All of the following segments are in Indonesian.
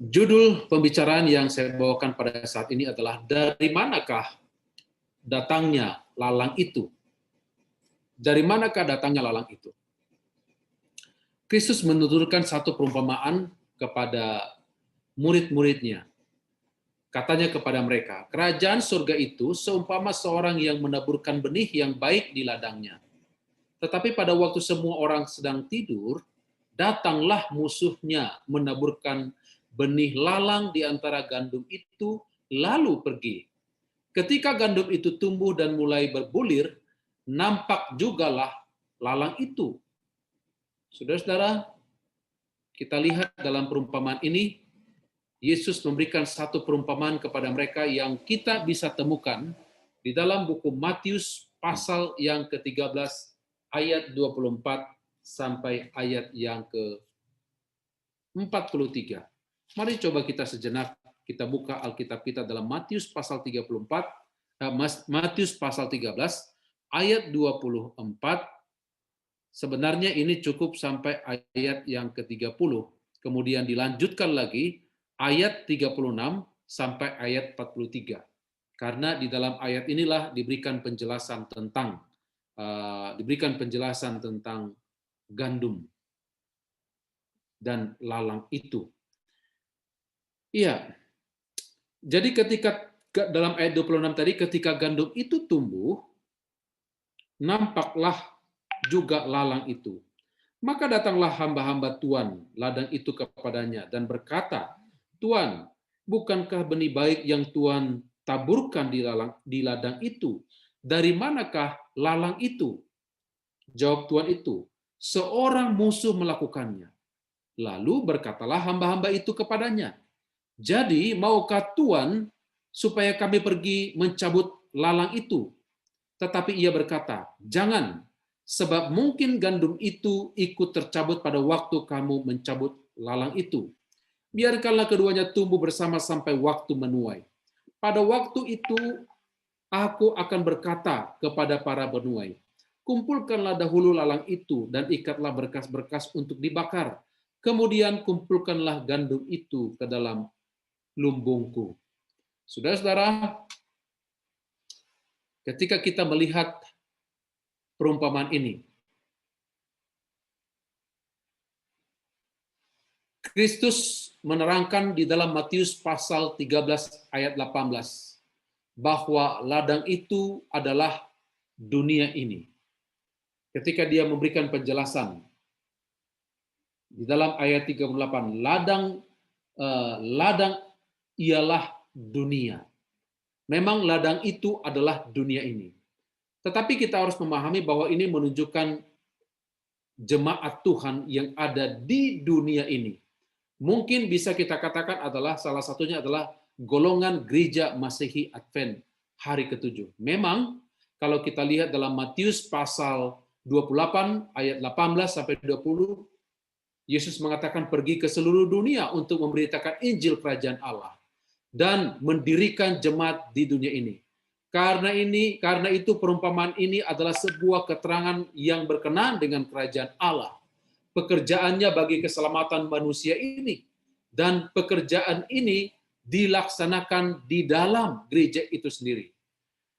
Judul pembicaraan yang saya bawakan pada saat ini adalah dari manakah datangnya lalang itu? Dari manakah datangnya lalang itu? Kristus menuturkan satu perumpamaan kepada murid-muridnya. Katanya kepada mereka, kerajaan surga itu seumpama seorang yang menaburkan benih yang baik di ladangnya. Tetapi pada waktu semua orang sedang tidur, datanglah musuhnya menaburkan benih lalang di antara gandum itu, lalu pergi. Ketika gandum itu tumbuh dan mulai berbulir, nampak jugalah lalang itu. Saudara-saudara, kita lihat dalam perumpamaan ini, Yesus memberikan satu perumpamaan kepada mereka yang kita bisa temukan di dalam buku Matius pasal yang ke-13 ayat 24 sampai ayat yang ke-43. Mari coba kita sejenak kita buka Alkitab kita dalam Matius pasal 34, Matius pasal 13 ayat 24. Sebenarnya ini cukup sampai ayat yang ke-30. Kemudian dilanjutkan lagi ayat 36 sampai ayat 43. Karena di dalam ayat inilah diberikan penjelasan tentang gandum dan lalang itu. Iya. Jadi ketika dalam ayat 26 tadi, ketika gandum itu tumbuh, nampaklah juga lalang itu. Maka datanglah hamba-hamba Tuan ladang itu kepadanya dan berkata, Tuan, bukankah benih baik yang Tuan taburkan di ladang itu? Dari manakah lalang itu? Jawab Tuan itu, seorang musuh melakukannya. Lalu berkatalah hamba-hamba itu kepadanya, jadi maukah Tuan supaya kami pergi mencabut lalang itu? Tetapi ia berkata, jangan, sebab mungkin gandum itu ikut tercabut pada waktu kamu mencabut lalang itu. Biarkanlah keduanya tumbuh bersama sampai waktu menuai. Pada waktu itu aku akan berkata kepada para penuai, kumpulkanlah dahulu lalang itu dan ikatlah berkas-berkas untuk dibakar. Kemudian kumpulkanlah gandum itu ke dalam lumbungku. Saudara-saudara, ketika kita melihat perumpamaan ini, Kristus menerangkan di dalam Matius pasal 13 ayat 18 bahwa ladang itu adalah dunia ini. Ketika dia memberikan penjelasan di dalam ayat 38, ladang ialah dunia. Memang ladang itu adalah dunia ini. Tetapi kita harus memahami bahwa ini menunjukkan jemaat Tuhan yang ada di dunia ini. Mungkin bisa kita katakan adalah salah satunya adalah golongan gereja Masehi Advent hari ke-7. Memang kalau kita lihat dalam Matius pasal 28 ayat 18 sampai 20, Yesus mengatakan pergi ke seluruh dunia untuk memberitakan Injil Kerajaan Allah dan mendirikan jemaat di dunia ini. Karena itu perumpamaan ini adalah sebuah keterangan yang berkenaan dengan kerajaan Allah. Pekerjaannya bagi keselamatan manusia ini. Dan pekerjaan ini dilaksanakan di dalam gereja itu sendiri.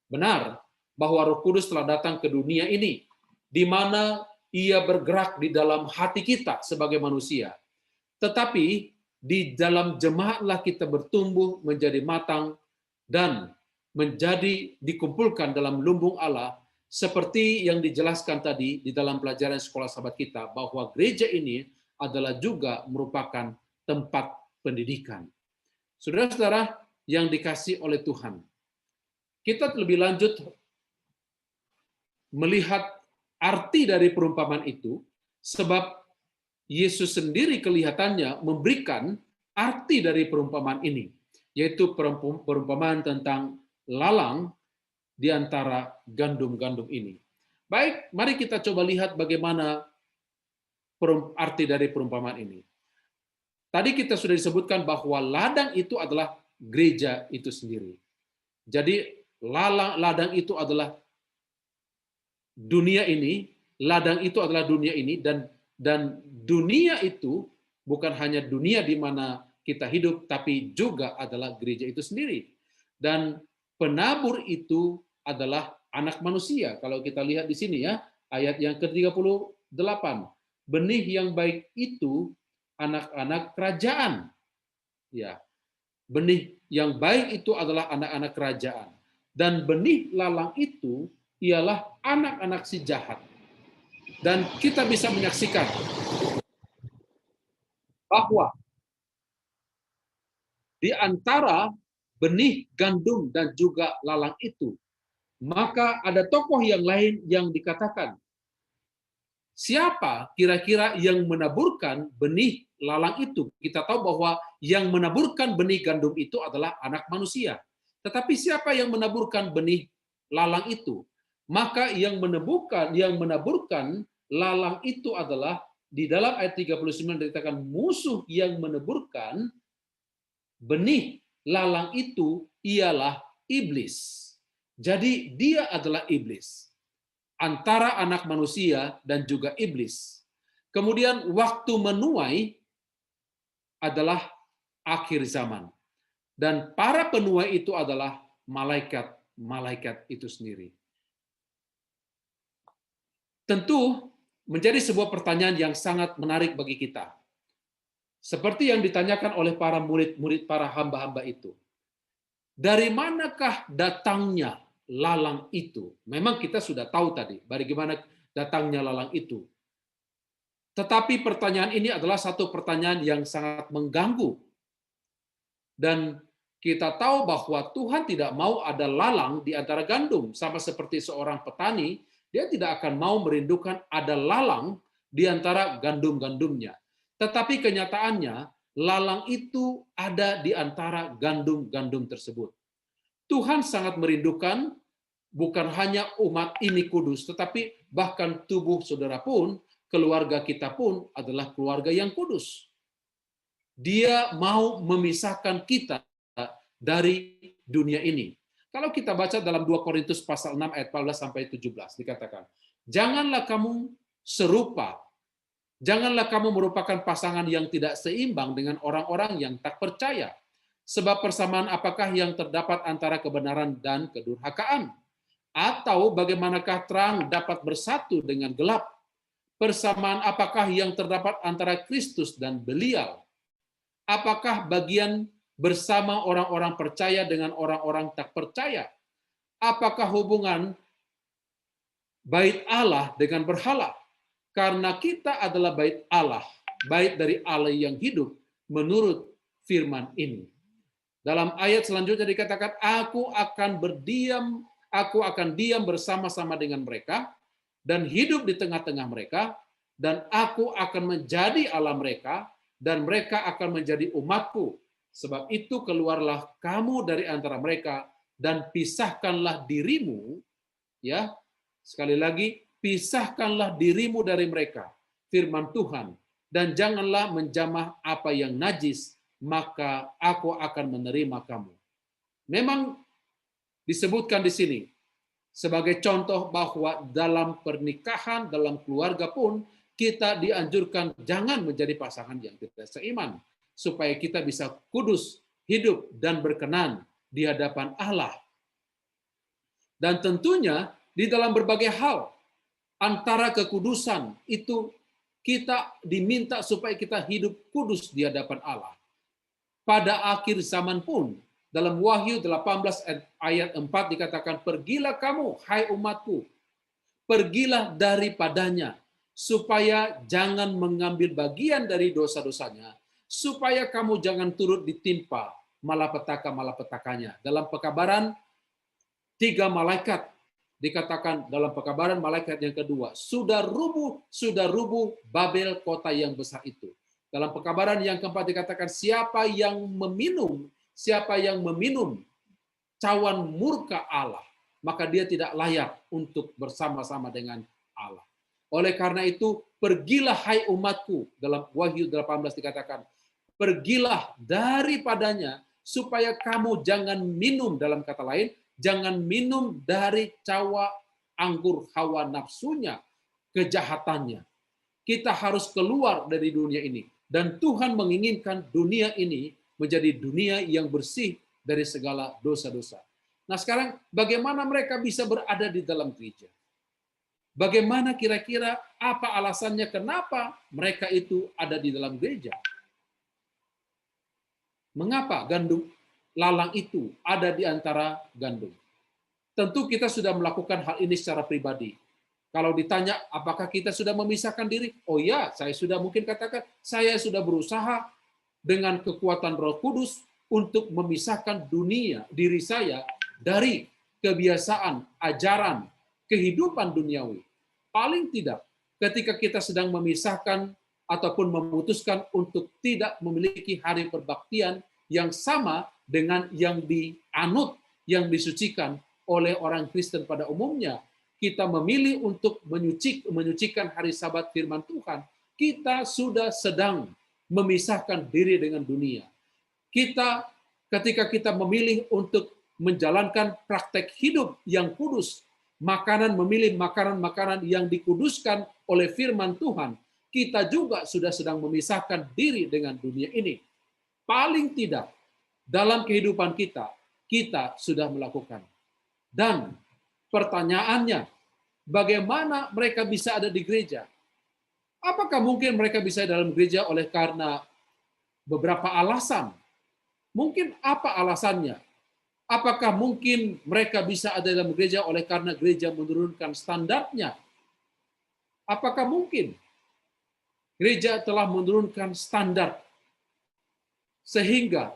Benar bahwa Roh Kudus telah datang ke dunia ini, di mana ia bergerak di dalam hati kita sebagai manusia. Tetapi di dalam jemaatlah kita bertumbuh menjadi matang dan menjadi dikumpulkan dalam lumbung Allah, seperti yang dijelaskan tadi di dalam pelajaran sekolah sahabat kita, bahwa gereja ini adalah juga merupakan tempat pendidikan. Saudara-saudara yang dikasihi oleh Tuhan, kita lebih lanjut melihat arti dari perumpamaan itu, sebab Yesus sendiri kelihatannya memberikan arti dari perumpamaan ini, yaitu perumpamaan tentang lalang di antara gandum-gandum ini. Baik, mari kita coba lihat bagaimana arti dari perumpamaan ini. Tadi kita sudah disebutkan bahwa ladang itu adalah gereja itu sendiri. Jadi ladang itu adalah dunia ini, ladang itu adalah dunia ini, dan dunia itu bukan hanya dunia di mana kita hidup, tapi juga adalah gereja itu sendiri. Dan penabur itu adalah anak manusia. Kalau kita lihat di sini ya, ayat yang ke-38. Benih yang baik itu anak-anak kerajaan. Ya, benih yang baik itu adalah anak-anak kerajaan. Dan benih lalang itu ialah anak-anak si jahat. Dan kita bisa menyaksikan bahwa di antara benih gandum dan juga lalang itu, maka ada tokoh yang lain yang dikatakan, siapa kira-kira yang menaburkan benih lalang itu? Kita tahu bahwa yang menaburkan benih gandum itu adalah anak manusia. Tetapi siapa yang menaburkan benih lalang itu? Maka yang menaburkan lalang itu adalah di dalam ayat 39 dikatakan musuh yang menaburkan benih lalang itu ialah iblis. Jadi dia adalah iblis. Antara anak manusia dan juga iblis. Kemudian waktu menuai adalah akhir zaman. Dan para penuai itu adalah malaikat-malaikat itu sendiri. Tentu menjadi sebuah pertanyaan yang sangat menarik bagi kita. Seperti yang ditanyakan oleh para murid-murid, para hamba-hamba itu. Dari manakah datangnya lalang itu? Memang kita sudah tahu tadi bagaimana datangnya lalang itu. Tetapi pertanyaan ini adalah satu pertanyaan yang sangat mengganggu. Dan kita tahu bahwa Tuhan tidak mau ada lalang di antara gandum. Sama seperti seorang petani, dia tidak akan mau merindukan ada lalang di antara gandum-gandumnya. Tetapi kenyataannya, lalang itu ada di antara gandum-gandum tersebut. Tuhan sangat merindukan bukan hanya umat ini kudus, tetapi bahkan tubuh saudara pun, keluarga kita pun adalah keluarga yang kudus. Dia mau memisahkan kita dari dunia ini. Kalau kita baca dalam 2 Korintus pasal 6 ayat 14 sampai 17 dikatakan, "Janganlah kamu serupa, janganlah kamu merupakan pasangan yang tidak seimbang dengan orang-orang yang tak percaya. Sebab persamaan apakah yang terdapat antara kebenaran dan kedurhakaan? Atau bagaimanakah terang dapat bersatu dengan gelap? Persamaan apakah yang terdapat antara Kristus dan Belial? Apakah bagian bersama orang-orang percaya dengan orang-orang tak percaya? Apakah hubungan bait Allah dengan berhala? Karena kita adalah bait Allah, bait dari Allah yang hidup menurut firman ini." Dalam ayat selanjutnya dikatakan, aku akan diam bersama-sama dengan mereka dan hidup di tengah-tengah mereka, dan aku akan menjadi Allah mereka, dan mereka akan menjadi umatku. Sebab itu keluarlah kamu dari antara mereka dan pisahkanlah dirimu, ya. Sekali lagi, pisahkanlah dirimu dari mereka, firman Tuhan, dan janganlah menjamah apa yang najis, maka aku akan menerima kamu. Memang disebutkan di sini sebagai contoh bahwa dalam pernikahan, dalam keluarga pun kita dianjurkan jangan menjadi pasangan yang tidak seiman, supaya kita bisa kudus, hidup, dan berkenan di hadapan Allah. Dan tentunya di dalam berbagai hal, antara kekudusan itu kita diminta supaya kita hidup kudus di hadapan Allah. Pada akhir zaman pun, dalam Wahyu 18 ayat 4 dikatakan, "Pergilah kamu, hai umatku, pergilah daripadanya, supaya jangan mengambil bagian dari dosa-dosanya, supaya kamu jangan turut ditimpa malapetaka-malapetakanya." Dalam pekabaran 3 malaikat dikatakan, dalam pekabaran malaikat yang kedua, sudah rubuh Babel, kota yang besar itu. Dalam pekabaran yang keempat dikatakan, siapa yang meminum cawan murka Allah, maka dia tidak layak untuk bersama-sama dengan Allah. Oleh karena itu, pergilah hai umatku, dalam Wahyu 18 dikatakan, pergilah daripadanya, supaya kamu jangan minum, dalam kata lain, jangan minum dari cawa anggur hawa nafsunya, kejahatannya. Kita harus keluar dari dunia ini. Dan Tuhan menginginkan dunia ini menjadi dunia yang bersih dari segala dosa-dosa. Nah sekarang bagaimana mereka bisa berada di dalam gereja? Bagaimana kira-kira apa alasannya kenapa mereka itu ada di dalam gereja? Mengapa gandum lalang itu ada di antara gandum? Tentu kita sudah melakukan hal ini secara pribadi. Kalau ditanya apakah kita sudah memisahkan diri? Oh ya, saya sudah mungkin katakan, saya sudah berusaha dengan kekuatan Roh Kudus untuk memisahkan diri saya dari kebiasaan, ajaran, kehidupan duniawi. Paling tidak, ketika kita sedang memisahkan ataupun memutuskan untuk tidak memiliki hari perbaktian yang sama dengan yang dianut, yang disucikan oleh orang Kristen pada umumnya, kita memilih untuk menyucikan hari Sabat firman Tuhan, kita sudah sedang memisahkan diri dengan dunia. Ketika kita memilih untuk menjalankan praktek hidup yang kudus, memilih makanan-makanan yang dikuduskan oleh firman Tuhan, kita juga sudah sedang memisahkan diri dengan dunia ini. Paling tidak, dalam kehidupan kita sudah melakukan. Dan pertanyaannya, bagaimana mereka bisa ada di gereja? Apakah mungkin mereka bisa dalam gereja oleh karena beberapa alasan? Mungkin apa alasannya? Apakah mungkin mereka bisa ada dalam gereja oleh karena gereja menurunkan standarnya? Apakah mungkin gereja telah menurunkan standar sehingga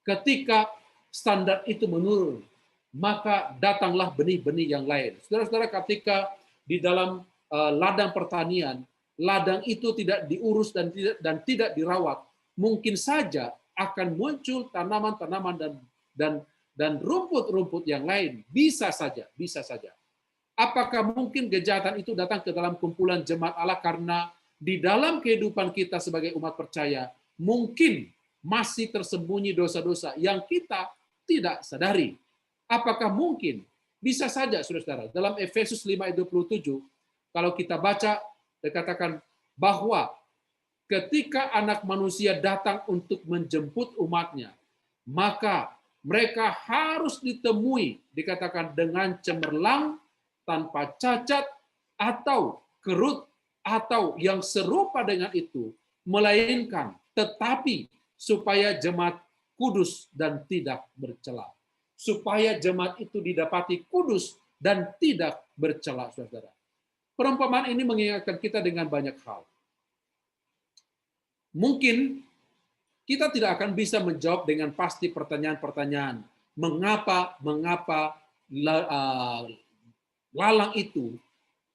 ketika standar itu menurun, maka datanglah benih-benih yang lain. Saudara-saudara, ketika di dalam ladang pertanian, ladang itu tidak diurus dan tidak dirawat, mungkin saja akan muncul tanaman-tanaman dan rumput-rumput yang lain. Bisa saja. Apakah mungkin kejahatan itu datang ke dalam kumpulan jemaat Allah karena di dalam kehidupan kita sebagai umat percaya mungkin masih tersembunyi dosa-dosa yang kita tidak sadari? Apakah mungkin? Bisa saja, saudara-saudara. Dalam Efesus 5 ayat 27, kalau kita baca, dikatakan bahwa ketika anak manusia datang untuk menjemput umatnya, maka mereka harus ditemui, dikatakan dengan cemerlang, tanpa cacat, atau kerut, atau yang serupa dengan itu, melainkan tetapi supaya jemaat kudus dan tidak bercela. Supaya jemaat itu didapati kudus dan tidak bercela, saudara. Perumpamaan ini mengingatkan kita dengan banyak hal. Mungkin kita tidak akan bisa menjawab dengan pasti pertanyaan-pertanyaan. Mengapa lalang itu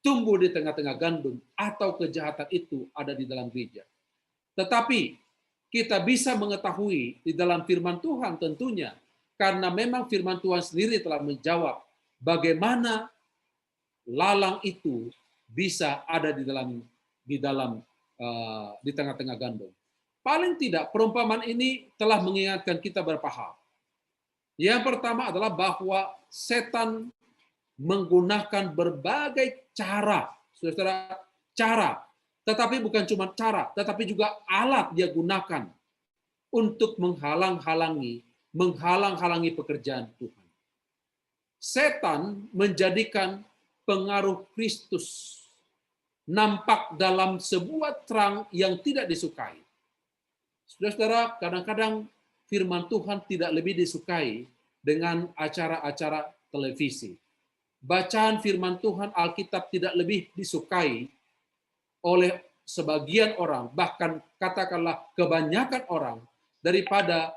tumbuh di tengah-tengah gandum atau kejahatan itu ada di dalam gereja. Tetapi kita bisa mengetahui di dalam firman Tuhan tentunya, karena memang firman Tuhan sendiri telah menjawab bagaimana lalang itu bisa ada di tengah-tengah gandum. Paling tidak perumpamaan ini telah mengingatkan kita beberapa hal. Yang pertama adalah bahwa setan menggunakan berbagai cara, saudara, tetapi bukan cuma cara, tetapi juga alat dia gunakan untuk menghalang-halangi pekerjaan Tuhan. Setan menjadikan pengaruh Kristus nampak dalam sebuah terang yang tidak disukai. Saudara-saudara, kadang-kadang firman Tuhan tidak lebih disukai dengan acara-acara televisi. Bacaan firman Tuhan Alkitab tidak lebih disukai oleh sebagian orang, bahkan katakanlah kebanyakan orang, daripada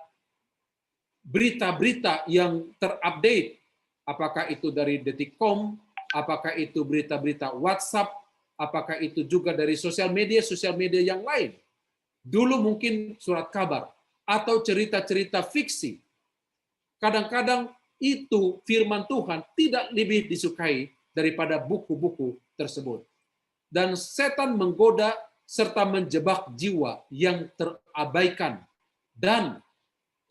berita-berita yang terupdate, apakah itu dari Detikcom, apakah itu berita-berita WhatsApp, apakah itu juga dari sosial media yang lain. Dulu mungkin surat kabar atau cerita-cerita fiksi. Kadang-kadang itu firman Tuhan tidak lebih disukai daripada buku-buku tersebut. Dan setan menggoda serta menjebak jiwa yang terabaikan dan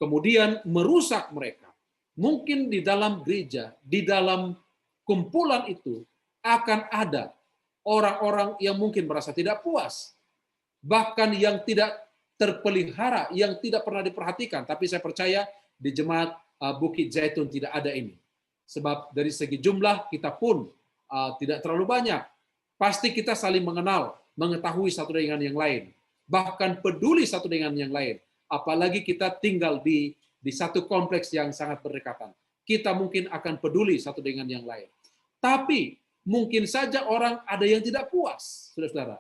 kemudian merusak mereka. Mungkin di dalam gereja, di dalam kumpulan itu akan ada orang-orang yang mungkin merasa tidak puas, bahkan yang tidak terpelihara yang tidak pernah diperhatikan. Tapi saya percaya di jemaat Bukit Zaitun tidak ada ini. Sebab dari segi jumlah kita pun tidak terlalu banyak. Pasti kita saling mengenal, mengetahui satu dengan yang lain. Bahkan peduli satu dengan yang lain. Apalagi kita tinggal di satu kompleks yang sangat berdekatan. Kita mungkin akan peduli satu dengan yang lain. Tapi mungkin saja orang ada yang tidak puas, saudara-saudara.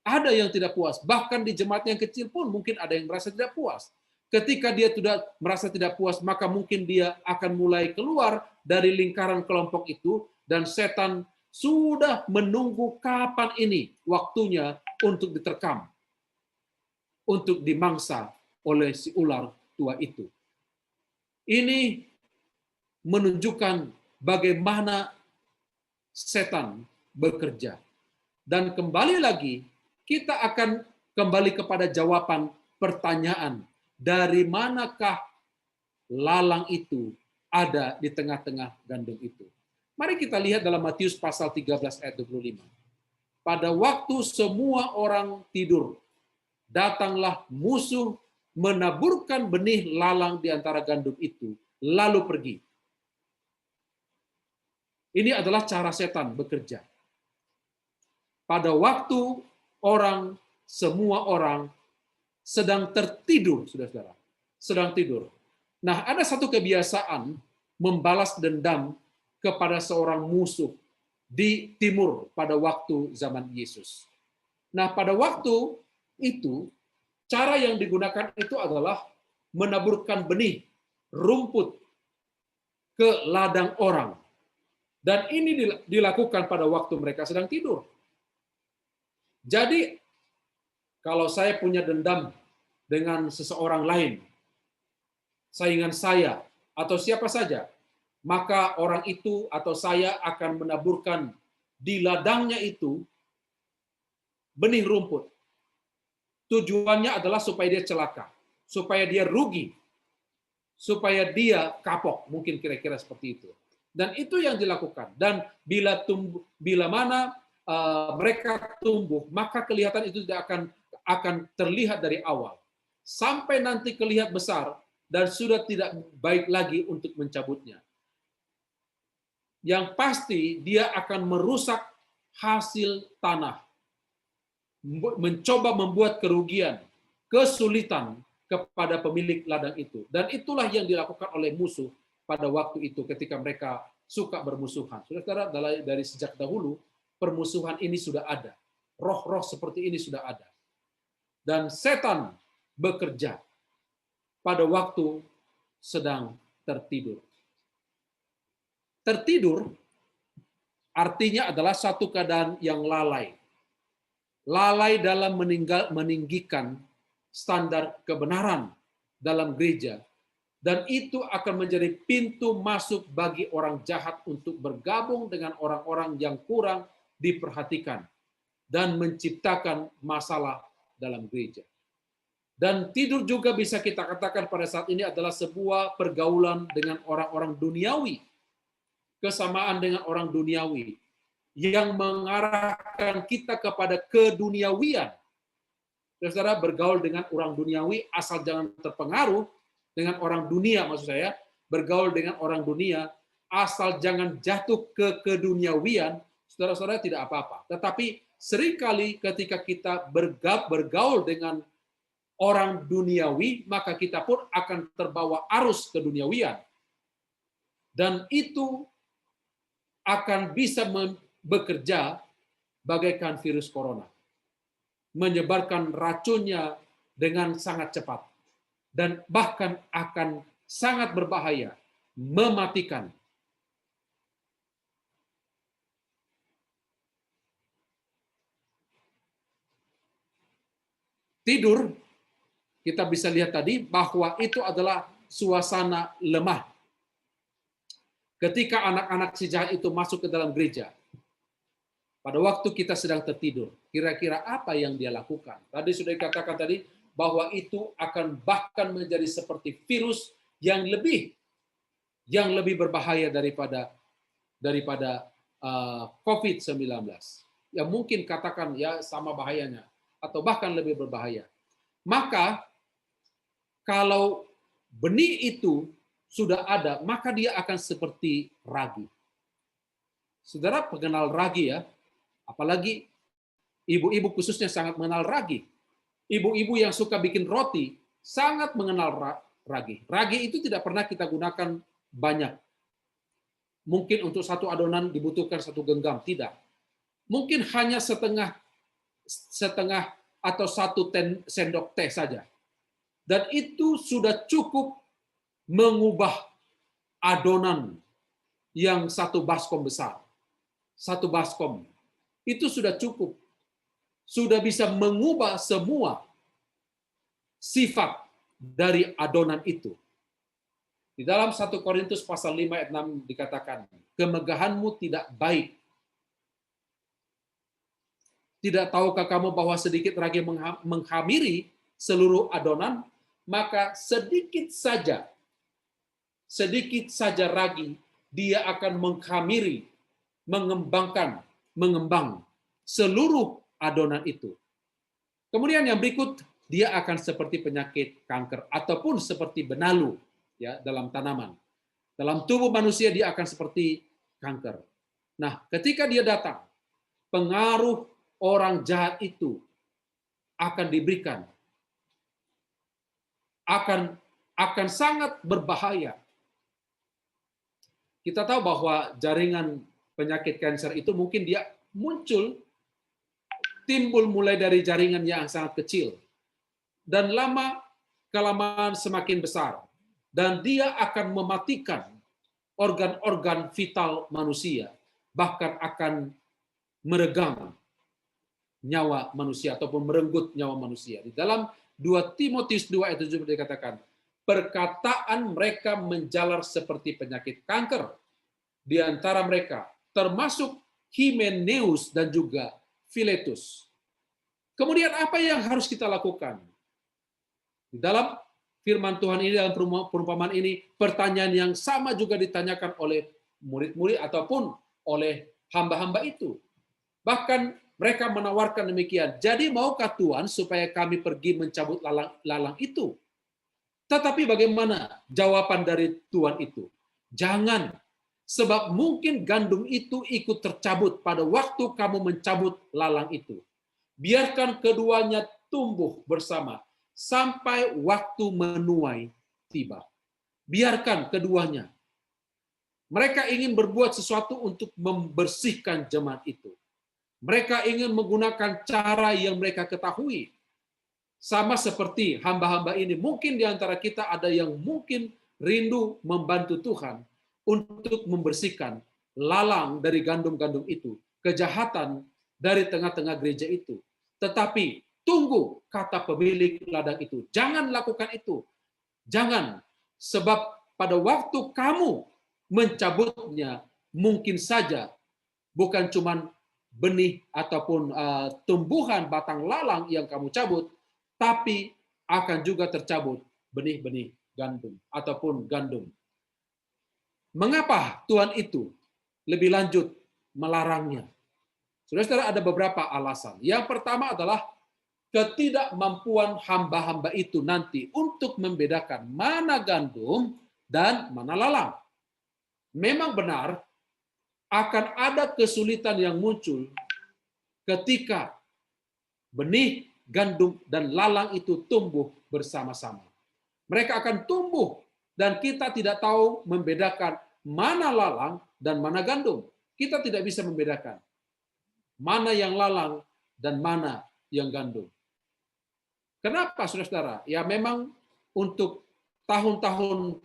Ada yang tidak puas. Bahkan di jemaat yang kecil pun mungkin ada yang merasa tidak puas. Ketika dia sudah merasa tidak puas, maka mungkin dia akan mulai keluar dari lingkaran kelompok itu, dan setan sudah menunggu kapan ini waktunya untuk diterkam, untuk dimangsa oleh si ular tua itu. Ini menunjukkan bagaimana setan bekerja. Dan kembali lagi, kita akan kembali kepada jawaban pertanyaan, dari manakah lalang itu ada di tengah-tengah gandum itu. Mari kita lihat dalam Matius pasal 13 ayat 25. Pada waktu semua orang tidur, datanglah musuh menaburkan benih lalang di antara gandum itu, lalu pergi. Ini adalah cara setan bekerja. Pada waktu semua orang sedang tertidur, saudara-saudara. Sedang tidur. Nah, ada satu kebiasaan membalas dendam kepada seorang musuh di timur pada waktu zaman Yesus. Nah, pada waktu itu, cara yang digunakan itu adalah menaburkan benih, rumput ke ladang orang. Dan ini dilakukan pada waktu mereka sedang tidur. Jadi, kalau saya punya dendam dengan seseorang lain, saingan saya, atau siapa saja, maka orang itu atau saya akan menaburkan di ladangnya itu benih rumput. Tujuannya adalah supaya dia celaka, supaya dia rugi, supaya dia kapok, mungkin kira-kira seperti itu. Dan itu yang dilakukan. Dan bila mana mereka tumbuh, maka kelihatan itu tidak akan terlihat dari awal. Sampai nanti kelihatan besar dan sudah tidak baik lagi untuk mencabutnya. Yang pasti dia akan merusak hasil tanah. Mencoba membuat kerugian, kesulitan kepada pemilik ladang itu. Dan itulah yang dilakukan oleh musuh pada waktu itu ketika mereka suka bermusuhan. Saudara, dari sejak dahulu, permusuhan ini sudah ada. Roh-roh seperti ini sudah ada. Dan setan bekerja pada waktu sedang tertidur. Tertidur artinya adalah satu keadaan yang lalai. Lalai dalam meninggikan standar kebenaran dalam gereja. Dan itu akan menjadi pintu masuk bagi orang jahat untuk bergabung dengan orang-orang yang kurang diperhatikan dan menciptakan masalah dalam gereja. Dan tidur juga bisa kita katakan pada saat ini adalah sebuah pergaulan dengan orang-orang duniawi. Kesamaan dengan orang duniawi yang mengarahkan kita kepada keduniawian. Saudara, bergaul dengan orang duniawi asal jangan terpengaruh dengan orang dunia, maksud saya, bergaul dengan orang dunia asal jangan jatuh ke keduniawian, saudara-saudara, tidak apa-apa. Tetapi seringkali ketika kita bergaul dengan orang duniawi, maka kita pun akan terbawa arus keduniawian. Dan itu akan bisa bekerja bagaikan virus corona. Menyebarkan racunnya dengan sangat cepat. Dan bahkan akan sangat berbahaya, mematikan. Tidur, kita bisa lihat tadi bahwa itu adalah suasana lemah. Ketika anak-anak si jahat itu masuk ke dalam gereja, pada waktu kita sedang tertidur, kira-kira apa yang dia lakukan? Tadi sudah dikatakan tadi, bahwa itu akan bahkan menjadi seperti virus yang lebih berbahaya daripada COVID-19. Ya mungkin katakan ya sama bahayanya atau bahkan lebih berbahaya. Maka kalau benih itu sudah ada, maka dia akan seperti ragi. Saudara pengenal ragi ya, apalagi ibu-ibu khususnya sangat mengenal ragi. Ibu-ibu yang suka bikin roti sangat mengenal ragi. Ragi itu tidak pernah kita gunakan banyak. Mungkin untuk satu adonan dibutuhkan 1 genggam, tidak. Mungkin hanya setengah atau 1 sendok teh saja. Dan itu sudah cukup mengubah adonan yang 1 baskom besar. 1 baskom. Itu sudah cukup. Sudah bisa mengubah semua sifat dari adonan itu. Di dalam 1 Korintus pasal 5 ayat 6 dikatakan, kemegahanmu tidak baik. Tidak tahukah kamu bahwa sedikit ragi menghamiri seluruh adonan, maka sedikit saja ragi, dia akan menghamiri, mengembang seluruh adonan itu. Kemudian yang berikut, dia akan seperti penyakit kanker ataupun seperti benalu ya dalam tanaman. Dalam tubuh manusia dia akan seperti kanker. Nah, ketika dia datang, pengaruh orang jahat itu akan diberikan, akan sangat berbahaya. Kita tahu bahwa jaringan penyakit kanker itu mungkin dia timbul mulai dari jaringan yang sangat kecil dan kelamaan semakin besar, dan dia akan mematikan organ-organ vital manusia, bahkan akan meregang nyawa manusia ataupun merenggut nyawa manusia. Di dalam 2 Timotius 2 ayat 7 dikatakan, perkataan mereka menjalar seperti penyakit kanker di antara mereka, termasuk Himeneus dan juga Filetus. Kemudian apa yang harus kita lakukan? Di dalam firman Tuhan ini, dalam perumpamaan ini, pertanyaan yang sama juga ditanyakan oleh murid-murid ataupun oleh hamba-hamba itu. Bahkan mereka menawarkan demikian, jadi maukah Tuhan supaya kami pergi mencabut lalang itu? Tetapi bagaimana jawaban dari Tuhan itu? Jangan, sebab mungkin gandum itu ikut tercabut pada waktu kamu mencabut lalang itu. Biarkan keduanya tumbuh bersama sampai waktu menuai tiba. Biarkan keduanya. Mereka ingin berbuat sesuatu untuk membersihkan jemaat itu. Mereka ingin menggunakan cara yang mereka ketahui. Sama seperti hamba-hamba ini, mungkin di antara kita ada yang mungkin rindu membantu Tuhan untuk membersihkan lalang dari gandum-gandum itu, kejahatan dari tengah-tengah gereja itu. Tetapi tunggu kata pemilik ladang itu. Jangan lakukan itu. Jangan. Sebab pada waktu kamu mencabutnya, mungkin saja bukan cuma benih ataupun tumbuhan batang lalang yang kamu cabut, tapi akan juga tercabut benih-benih gandum ataupun gandum. Mengapa Tuhan itu lebih lanjut melarangnya? Saudara-saudara, ada beberapa alasan. Yang pertama adalah ketidakmampuan hamba-hamba itu nanti untuk membedakan mana gandum dan mana lalang. Memang benar akan ada kesulitan yang muncul ketika benih, gandum, dan lalang itu tumbuh bersama-sama. Mereka akan tumbuh dan kita tidak tahu membedakan mana lalang dan mana gandum. Kita tidak bisa membedakan mana yang lalang dan mana yang gandum. Kenapa, saudara-saudara? Ya memang untuk tahun-tahun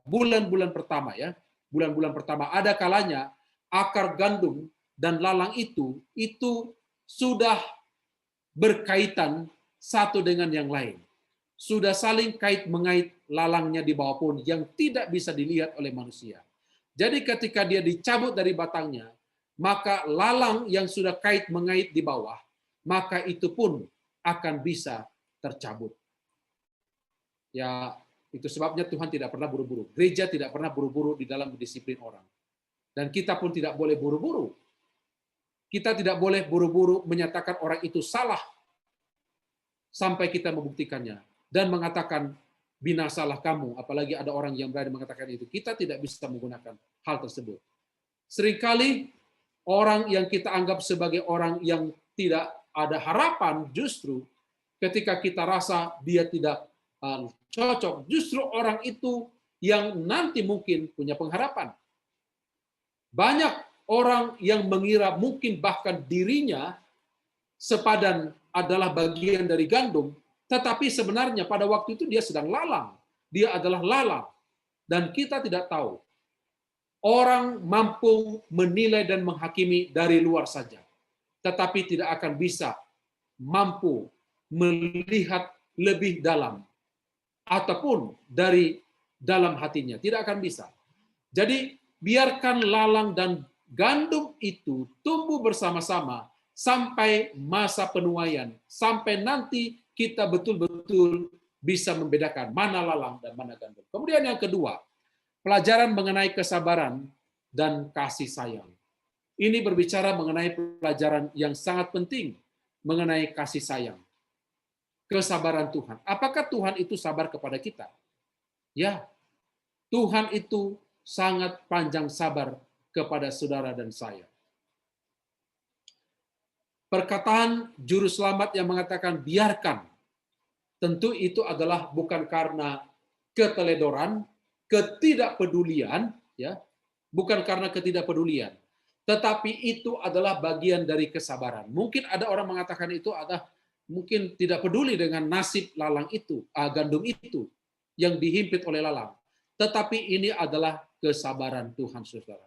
bulan-bulan pertama ya, bulan-bulan pertama ada kalanya akar gandum dan lalang itu sudah berkaitan satu dengan yang lain. Sudah saling kait-mengait lalangnya di bawah pohon yang tidak bisa dilihat oleh manusia. Jadi ketika dia dicabut dari batangnya, maka lalang yang sudah kait-mengait di bawah, maka itu pun akan bisa tercabut. Ya, itu sebabnya Tuhan tidak pernah buru-buru. Gereja tidak pernah buru-buru di dalam disiplin orang. Dan kita pun tidak boleh buru-buru. Kita tidak boleh buru-buru menyatakan orang itu salah. sampai kita membuktikannya dan mengatakan binasalah kamu, apalagi ada orang yang berani mengatakan itu. Kita tidak bisa menggunakan hal tersebut. Seringkali orang yang kita anggap sebagai orang yang tidak ada harapan, justru ketika kita rasa dia tidak cocok, justru orang itu yang nanti mungkin punya pengharapan. Banyak orang yang mengira mungkin bahkan dirinya sepadan adalah bagian dari gandum, tetapi sebenarnya pada waktu itu dia sedang lalang. Dia adalah lalang. Dan kita tidak tahu. Orang mampu menilai dan menghakimi dari luar saja, tetapi tidak akan bisa mampu melihat lebih dalam ataupun dari dalam hatinya. Tidak akan bisa. Jadi biarkan lalang dan gandum itu tumbuh bersama-sama sampai masa penuaian, sampai nanti kita betul-betul bisa membedakan mana lalang dan mana gandum. Kemudian yang kedua, pelajaran mengenai kesabaran dan kasih sayang. Ini berbicara mengenai pelajaran yang sangat penting mengenai kasih sayang. Kesabaran Tuhan. Apakah Tuhan itu sabar kepada kita? Ya, Tuhan itu sangat panjang sabar kepada saudara dan saya. Perkataan juru selamat yang mengatakan biarkan, tentu itu adalah bukan karena keteledoran, ketidakpedulian, ya, bukan karena ketidakpedulian, tetapi itu adalah bagian dari kesabaran. Mungkin ada orang mengatakan itu adalah mungkin tidak peduli dengan nasib lalang itu, gandum itu yang dihimpit oleh lalang. Tetapi ini adalah kesabaran Tuhan, saudara.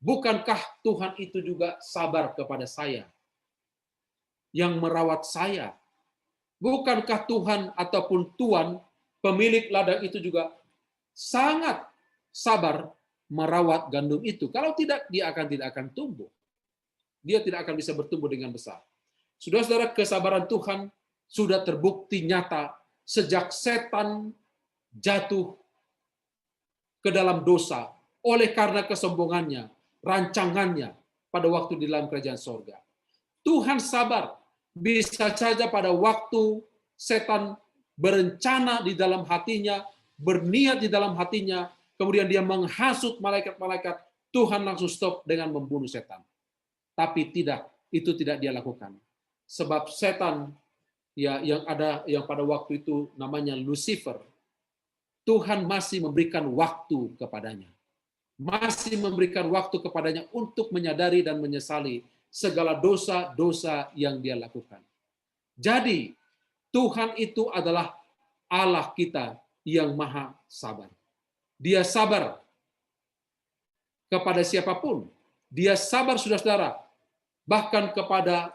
Bukankah Tuhan itu juga sabar kepada saya, yang merawat saya? Bukankah Tuhan ataupun Tuhan, pemilik ladang itu juga sangat sabar merawat gandum itu? Kalau tidak, dia tidak akan tumbuh. Dia tidak akan bisa bertumbuh dengan besar. Saudara-saudara, kesabaran Tuhan sudah terbukti nyata sejak setan jatuh ke dalam dosa oleh karena kesombongannya, rancangannya pada waktu di dalam kerajaan sorga. Tuhan sabar. Bisa saja pada waktu setan berencana di dalam hatinya, berniat di dalam hatinya, kemudian dia menghasut malaikat-malaikat, Tuhan langsung stop dengan membunuh setan. Tapi tidak, itu tidak dia lakukan. Sebab setan ya yang pada waktu itu namanya Lucifer, Tuhan masih memberikan waktu kepadanya. Masih memberikan waktu kepadanya untuk menyadari dan menyesali segala dosa-dosa yang dia lakukan. Jadi, Tuhan itu adalah Allah kita yang maha sabar. Dia sabar kepada siapapun. Dia sabar, saudara-saudara, bahkan kepada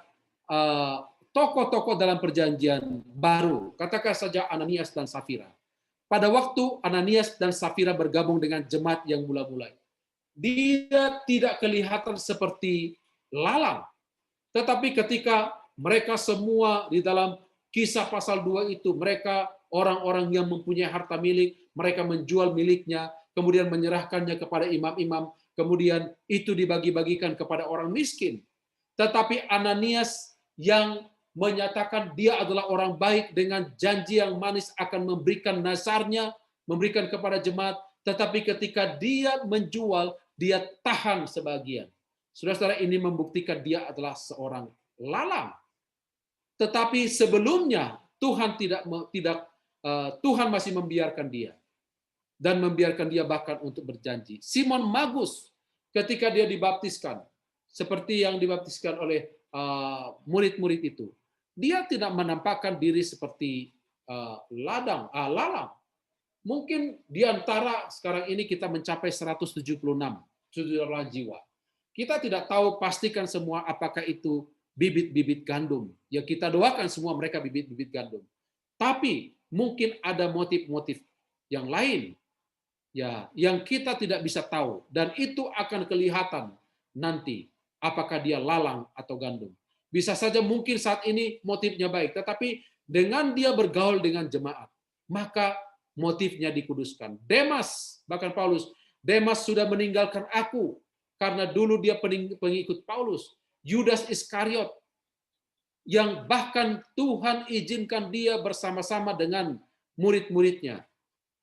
tokoh-tokoh dalam perjanjian baru. Katakan saja Ananias dan Safira. Pada waktu Ananias dan Safira bergabung dengan jemaat yang mula-mulai, dia tidak kelihatan seperti lalang. Tetapi ketika mereka semua di dalam Kisah pasal 2 itu, mereka orang-orang yang mempunyai harta milik, mereka menjual miliknya, kemudian menyerahkannya kepada imam-imam, kemudian itu dibagi-bagikan kepada orang miskin. Tetapi Ananias yang menyatakan dia adalah orang baik dengan janji yang manis akan memberikan nazarnya, memberikan kepada jemaat, tetapi ketika dia menjual, dia tahan sebagian. Saudara-saudara, ini membuktikan dia adalah seorang lalang. Tetapi sebelumnya Tuhan Tuhan masih membiarkan dia dan membiarkan dia bahkan untuk berjanji. Simon Magus ketika dia dibaptiskan seperti yang dibaptiskan oleh murid-murid itu, dia tidak menampakkan diri seperti lalang. Mungkin di antara sekarang ini kita mencapai 176 jiwa. Kita tidak tahu pastikan semua apakah itu bibit-bibit gandum. Ya, kita doakan semua mereka bibit-bibit gandum. Tapi mungkin ada motif-motif yang lain ya yang kita tidak bisa tahu, dan itu akan kelihatan nanti apakah dia lalang atau gandum. Bisa saja mungkin saat ini motifnya baik, tetapi dengan dia bergaul dengan jemaat, maka motifnya dikuduskan. Demas, bahkan Paulus, Demas sudah meninggalkan aku karena dulu dia pengikut Paulus. Yudas Iskariot yang bahkan Tuhan izinkan dia bersama-sama dengan murid-muridnya,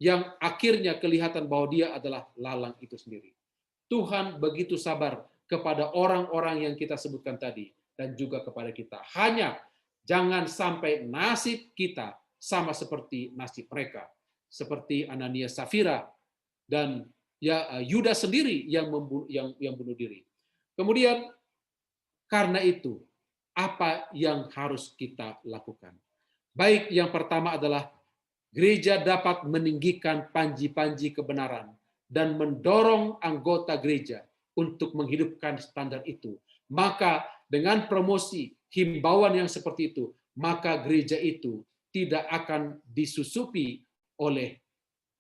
yang akhirnya kelihatan bahwa dia adalah lalang itu sendiri. Tuhan begitu sabar kepada orang-orang yang kita sebutkan tadi, dan juga kepada kita. Hanya jangan sampai nasib kita sama seperti nasib mereka, seperti Ananias Safira dan ya Yudas sendiri yang bunuh diri. Kemudian karena itu, apa yang harus kita lakukan? Baik, yang pertama adalah gereja dapat meninggikan panji-panji kebenaran dan mendorong anggota gereja untuk menghidupkan standar itu. Maka dengan promosi himbauan yang seperti itu, maka gereja itu tidak akan disusupi oleh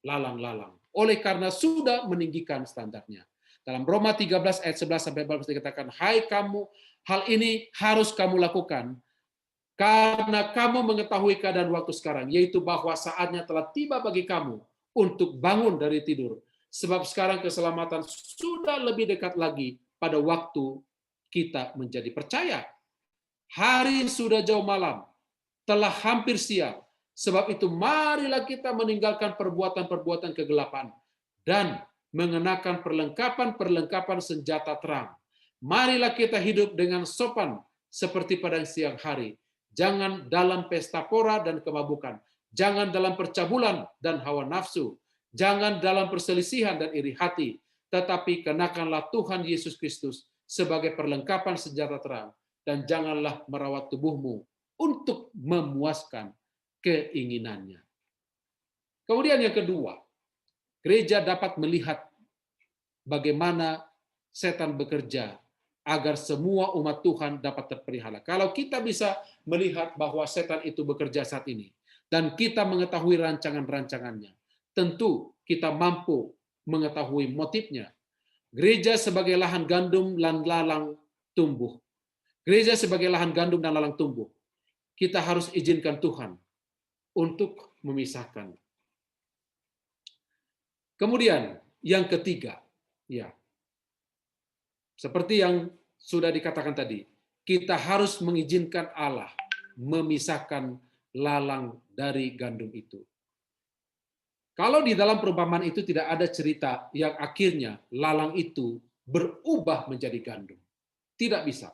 lalang-lalang. Oleh karena sudah meninggikan standarnya. Dalam Roma 13 ayat 11 sampai 14 dikatakan, "Hai kamu, hal ini harus kamu lakukan karena kamu mengetahui keadaan waktu sekarang, yaitu bahwa saatnya telah tiba bagi kamu untuk bangun dari tidur. Sebab sekarang keselamatan sudah lebih dekat lagi pada waktu kita menjadi percaya. Hari sudah jauh malam, telah hampir siang. Sebab itu marilah kita meninggalkan perbuatan-perbuatan kegelapan dan mengenakan perlengkapan-perlengkapan senjata terang. Marilah kita hidup dengan sopan seperti pada siang hari. Jangan dalam pesta pora dan kemabukan. Jangan dalam percabulan dan hawa nafsu. Jangan dalam perselisihan dan iri hati. Tetapi kenakanlah Tuhan Yesus Kristus sebagai perlengkapan senjata terang. Dan janganlah merawat tubuhmu untuk memuaskan keinginannya. Kemudian yang kedua, gereja dapat melihat bagaimana setan bekerja agar semua umat Tuhan dapat terpelihara. Kalau kita bisa melihat bahwa setan itu bekerja saat ini, dan kita mengetahui rancangan-rancangannya, tentu kita mampu mengetahui motifnya. Gereja sebagai lahan gandum dan lalang tumbuh. Gereja sebagai lahan gandum dan lalang tumbuh. Kita harus izinkan Tuhan untuk memisahkan. Kemudian yang ketiga, ya, seperti yang sudah dikatakan tadi, kita harus mengizinkan Allah memisahkan lalang dari gandum itu. Kalau di dalam perumpamaan itu tidak ada cerita yang akhirnya lalang itu berubah menjadi gandum. Tidak bisa.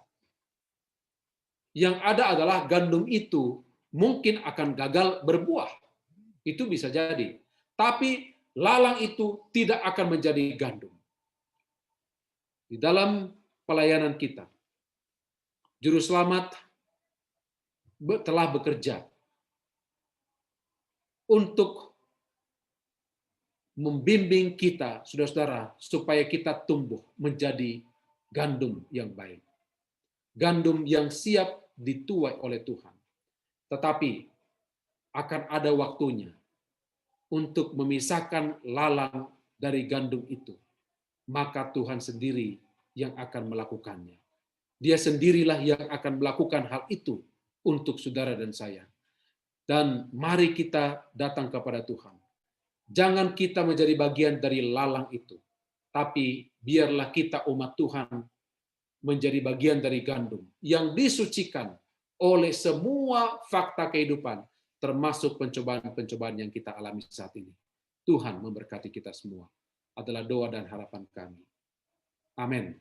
Yang ada adalah gandum itu mungkin akan gagal berbuah. Itu bisa jadi. Tapi lalang itu tidak akan menjadi gandum. Di dalam pelayanan kita, Juru Selamat telah bekerja untuk membimbing kita, saudara-saudara, supaya kita tumbuh menjadi gandum yang baik. Gandum yang siap dituai oleh Tuhan. Tetapi akan ada waktunya untuk memisahkan lalang dari gandum itu. Maka Tuhan sendiri yang akan melakukannya. Dia sendirilah yang akan melakukan hal itu untuk saudara dan saya. Dan mari kita datang kepada Tuhan. Jangan kita menjadi bagian dari lalang itu. Tapi biarlah kita umat Tuhan menjadi bagian dari gandum yang disucikan oleh semua fakta kehidupan, termasuk pencobaan-pencobaan yang kita alami saat ini. Tuhan memberkati kita semua. Adalah doa dan harapan kami. Amin.